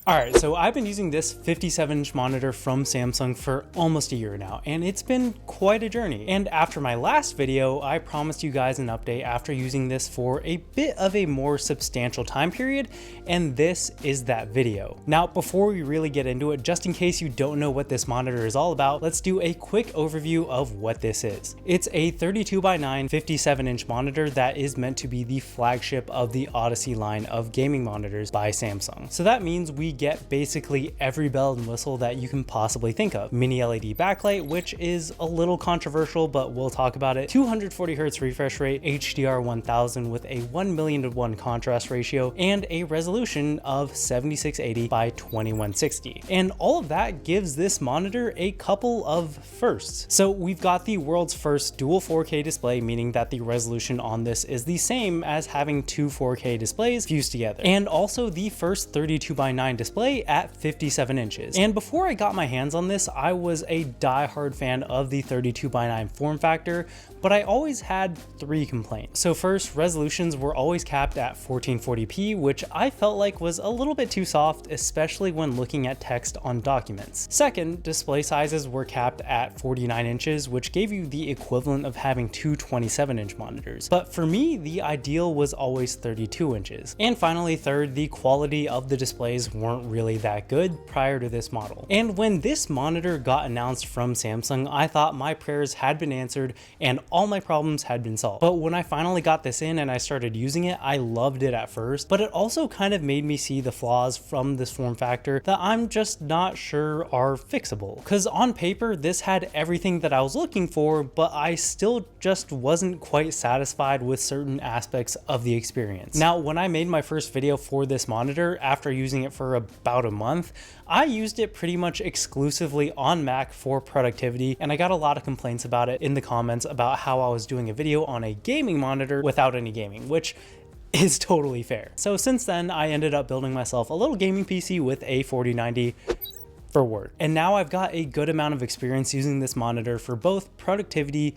Alright, so I've been using this 57-inch monitor from Samsung for almost a year now, and it's been quite a journey. And after my last video, I promised you guys an update after using this for a bit of a more substantial time period, and this is that video. Now, before we really get into it, just in case you don't know what this monitor is all about, let's do a quick overview of what this is. It's a 32x9 57-inch monitor that is meant to be the flagship of the Odyssey line of gaming monitors by Samsung. So that means we get basically every bell and whistle that you can possibly think of. Mini LED backlight, which is a little controversial, but we'll talk about it. 240Hz refresh rate, HDR 1000 with a 1,000,000:1 contrast ratio, and a resolution of 7680 by 2160. And all of that gives this monitor a couple of firsts. So we've got the world's first dual 4K display, meaning that the resolution on this is the same as having two 4K displays fused together. And also the first 32x9 display at 57 inches. And before I got my hands on this, I was a die-hard fan of the 32x9 form factor, but I always had three complaints. So first, resolutions were always capped at 1440p, which I felt like was a little bit too soft, especially when looking at text on documents. Second, display sizes were capped at 49 inches, which gave you the equivalent of having two 27-inch monitors. But for me, the ideal was always 32 inches. And finally, third, the quality of the displays weren't really that good prior to this model. And when this monitor got announced from Samsung, I thought my prayers had been answered and all my problems had been solved. But when I finally got this in and I started using it, I loved it at first, but it also kind of made me see the flaws from this form factor that I'm just not sure are fixable. Because on paper, this had everything that I was looking for, but I still just wasn't quite satisfied with certain aspects of the experience. Now, when I made my first video for this monitor, after using it for about a month, I used it pretty much exclusively on Mac for productivity, and I got a lot of complaints about it in the comments about how I was doing a video on a gaming monitor without any gaming, which is totally fair. So since then, I ended up building myself a little gaming PC with a 4090 for work. And now I've got a good amount of experience using this monitor for both productivity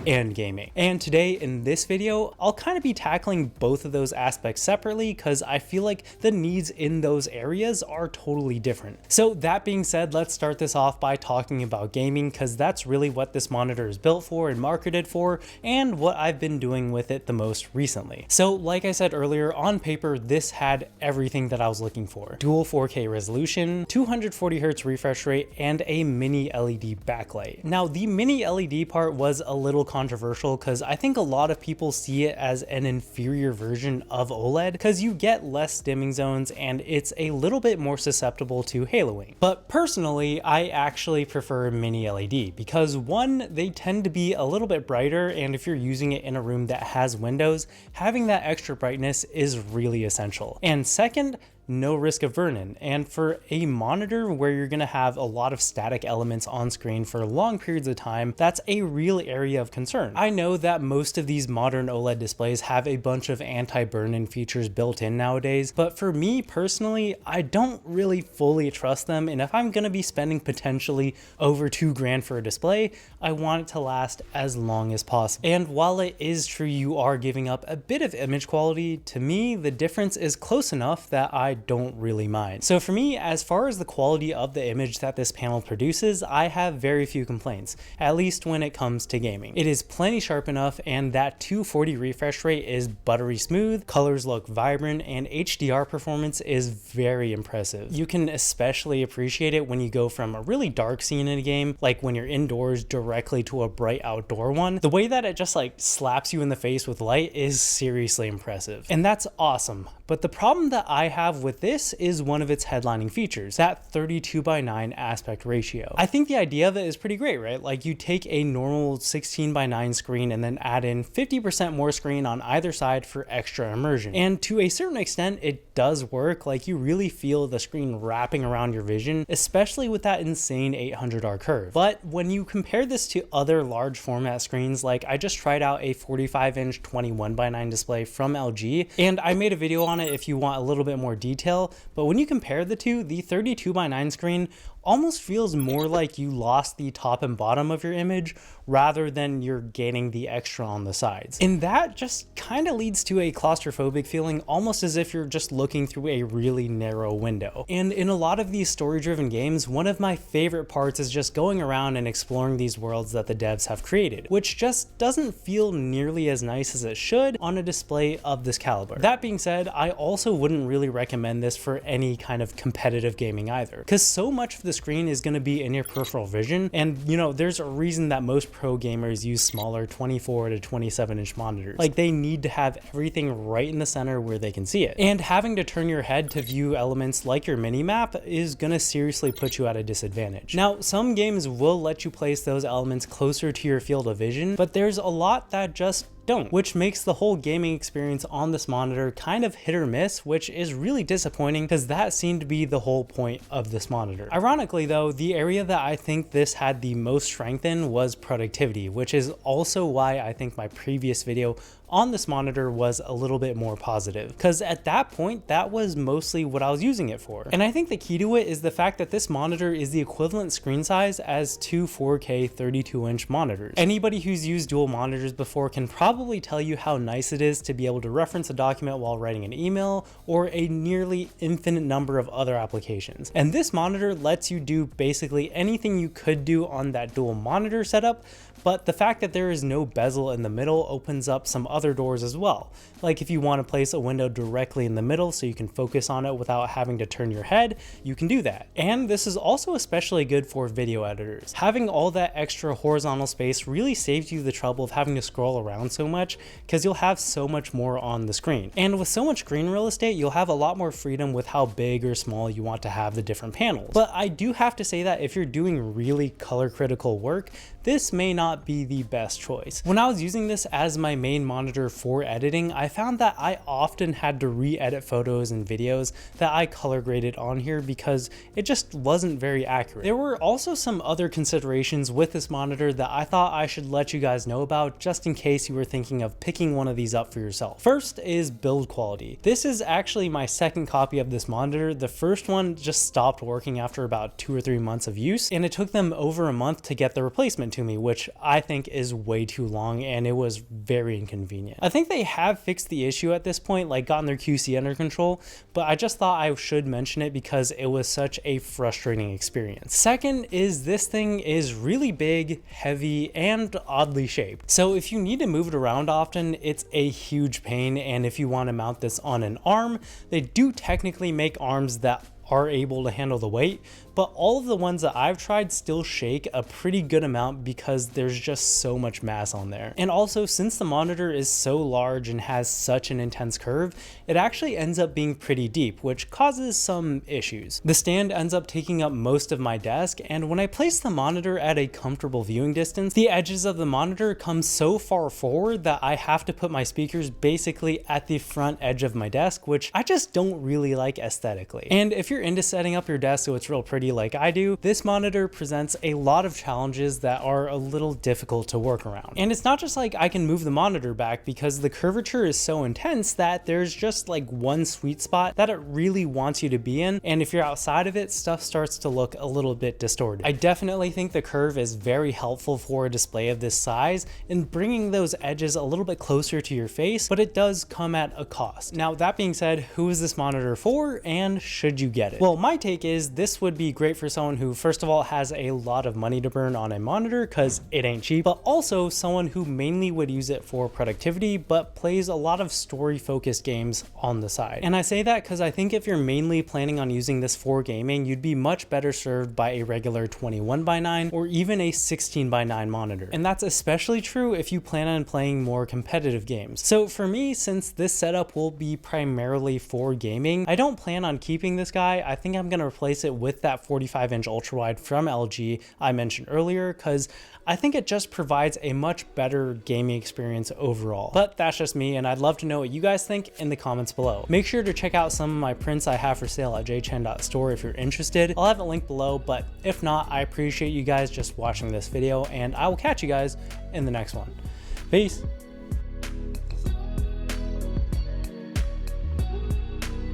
and gaming. And today in this video, I'll kind of be tackling both of those aspects separately because I feel like the needs in those areas are totally different. So that being said, let's start this off by talking about gaming because that's really what this monitor is built for and marketed for, and what I've been doing with it the most recently. So like I said earlier, on paper, this had everything that I was looking for. Dual 4K resolution, 240Hz refresh rate, and a mini LED backlight. Now the mini LED part was a little controversial because I think a lot of people see it as an inferior version of OLED because you get less dimming zones and it's a little bit more susceptible to haloing. But personally, I actually prefer mini LED because one, they tend to be a little bit brighter, and if you're using it in a room that has windows, having that extra brightness is really essential. And second, no risk of burn-in. And for a monitor where you're going to have a lot of static elements on screen for long periods of time, that's a real area of concern. I know that most of these modern OLED displays have a bunch of anti-burn-in features built in nowadays, but for me personally, I don't really fully trust them, and if I'm going to be spending potentially over $2,000 for a display, I want it to last as long as possible. And while it is true you are giving up a bit of image quality, to me, the difference is close enough that I don't really mind. So for me, as far as the quality of the image that this panel produces, I have very few complaints, at least when it comes to gaming. It is plenty sharp enough, and that 240 refresh rate is buttery smooth, colors look vibrant, and HDR performance is very impressive. You can especially appreciate it when you go from a really dark scene in a game, like when you're indoors, directly to a bright outdoor one. The way that it just like slaps you in the face with light is seriously impressive. And that's awesome. But the problem that I have with this is one of its headlining features, that 32x9 aspect ratio. I think the idea of it is pretty great, right? Like you take a normal 16x9 screen and then add in 50% more screen on either side for extra immersion. And to a certain extent, it does work. Like you really feel the screen wrapping around your vision, especially with that insane 800R curve. But when you compare this to other large format screens, like I just tried out a 45-inch 21x9 display from LG, and I made a video on it if you want a little bit more detail, but when you compare the two, the 32x9 screen almost feels more like you lost the top and bottom of your image rather than you're gaining the extra on the sides. And that just kind of leads to a claustrophobic feeling, almost as if you're just looking through a really narrow window. And in a lot of these story-driven games, one of my favorite parts is just going around and exploring these worlds that the devs have created, which just doesn't feel nearly as nice as it should on a display of this caliber. That being said, I also wouldn't really recommend this for any kind of competitive gaming either, because so much of the screen is going to be in your peripheral vision, and you know, there's a reason that most pro gamers use smaller 24 to 27 inch monitors. Like, they need to have everything right in the center where they can see it, and having to turn your head to view elements like your mini map is going to seriously put you at a disadvantage. Now, some games will let you place those elements closer to your field of vision, but there's a lot that just don't, which makes the whole gaming experience on this monitor kind of hit or miss, which is really disappointing because that seemed to be the whole point of this monitor. Ironically though, the area that I think this had the most strength in was productivity, which is also why I think my previous video on this monitor was a little bit more positive, because at that point that was mostly what I was using it for. And I think the key to it is the fact that this monitor is the equivalent screen size as two 4K 32-inch monitors. Anybody who's used dual monitors before can probably tell you how nice it is to be able to reference a document while writing an email or a nearly infinite number of other applications. And this monitor lets you do basically anything you could do on that dual monitor setup, but the fact that there is no bezel in the middle opens up some other doors as well. Like if you want to place a window directly in the middle so you can focus on it without having to turn your head, you can do that. And this is also especially good for video editors. Having all that extra horizontal space really saves you the trouble of having to scroll around so much, because you'll have so much more on the screen. And with so much screen real estate, you'll have a lot more freedom with how big or small you want to have the different panels. But I do have to say that if you're doing really color critical work, this may not be the best choice. When I was using this as my main monitor for editing, I found that I often had to re-edit photos and videos that I color graded on here because it just wasn't very accurate. There were also some other considerations with this monitor that I thought I should let you guys know about just in case you were thinking of picking one of these up for yourself. First is build quality. This is actually my second copy of this monitor. The first one just stopped working after about 2 or 3 months of use, and it took them over a month to get the replacement to me, which I think is way too long, and it was very inconvenient. I think they have fixed the issue at this point, like gotten their QC under control, but I just thought I should mention it because it was such a frustrating experience. Second is this thing is really big, heavy, and oddly shaped. So if you need to move it around often, it's a huge pain, and if you want to mount this on an arm, they do technically make arms that are able to handle the weight, but all of the ones that I've tried still shake a pretty good amount because there's just so much mass on there. And also, since the monitor is so large and has such an intense curve, it actually ends up being pretty deep, which causes some issues. The stand ends up taking up most of my desk, and when I place the monitor at a comfortable viewing distance, the edges of the monitor come so far forward that I have to put my speakers basically at the front edge of my desk, which I just don't really like aesthetically. And if you're into setting up your desk so it's real pretty like I do, this monitor presents a lot of challenges that are a little difficult to work around. And it's not just like I can move the monitor back, because the curvature is so intense that there's just like one sweet spot that it really wants you to be in, and if you're outside of it, stuff starts to look a little bit distorted. I definitely think the curve is very helpful for a display of this size in bringing those edges a little bit closer to your face, but it does come at a cost. Now, that being said, who is this monitor for, and should you get it? Well, my take is this would be great for someone who, first of all, has a lot of money to burn on a monitor because it ain't cheap, but also someone who mainly would use it for productivity but plays a lot of story focused games on the side. And I say that because I think if you're mainly planning on using this for gaming, you'd be much better served by a regular 21:9 or even a 16:9 monitor. And that's especially true if you plan on playing more competitive games. So for me, since this setup will be primarily for gaming, I don't plan on keeping this guy. I think I'm going to replace it with that 45-inch ultrawide from LG I mentioned earlier, because I think it just provides a much better gaming experience overall. But that's just me, and I'd love to know what you guys think in the comments below. Make sure to check out some of my prints I have for sale at jchen.store if you're interested. I'll have a link below, but if not, I appreciate you guys just watching this video, and I will catch you guys in the next one. Peace.